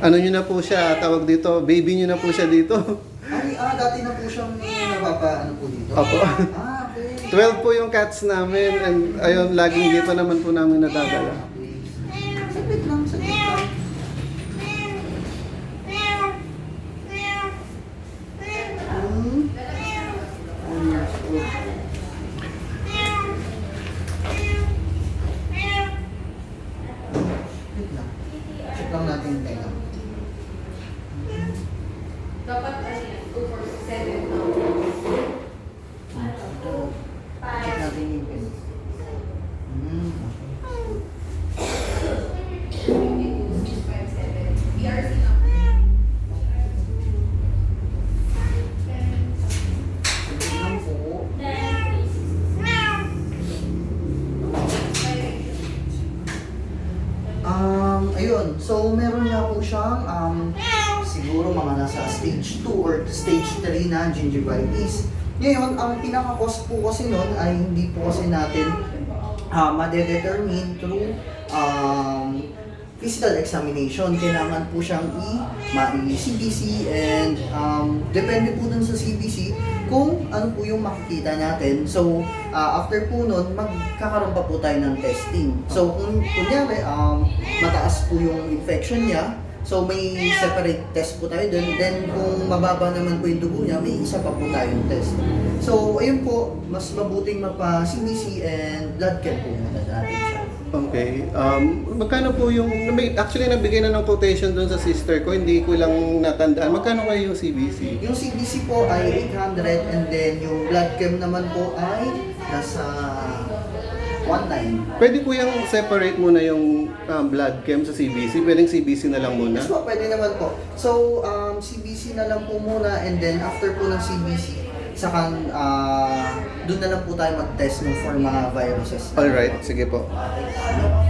ano nyo na po siya, tawag dito, baby nyo na po siya dito. Ay, dati na po siyang ano po dito. Opo. Okay. 12 po yung cats namin and ayun, laging dito naman po namin nadadala. Saglit lang, saglit lang. Hmm. 1 years old. Wait lang. Check lang natin yung tenga. Dapat ano yan, 2 for 7 now. Check natin yung pen. Hmm. BRC na. Saglit lang po. Ayun. So, meron nga po siyang siguro mga nasa stage 2 or stage 3 na gingivitis. Ngayon, ang pinaka-cause po kasi nun ay hindi po kasi natin ma-determine through physical examination. Kailangan po siyang ma-CBC and depende po dun sa CBC kung ano po yung makikita natin. So, after po nun, magkakaroon pa po tayo ng testing. So, kung kunyari, mataas po yung infection niya, so may separate test po tayo dun. Then, kung mababa naman po yung dugo niya, may isa pa po tayong test. So, ayun po, mas mabuting mapa-CBC and blood chem po muna natin siya. Okay. Magkano po yung, actually nagbigay na ng quotation doon sa sister ko, hindi ko lang natandaan. Magkano kayo yung CBC? Yung CBC po ay 800 and then yung blood chem naman po ay nasa 19. Pwede po yung separate muna yung blood chem sa CBC? Pwedeng CBC na lang muna? Yes po, pwede naman po. So, CBC na lang po muna and then after po ng CBC, saka doon na lang po tayo mag-test for mga viruses. Alright, sige po. Okay.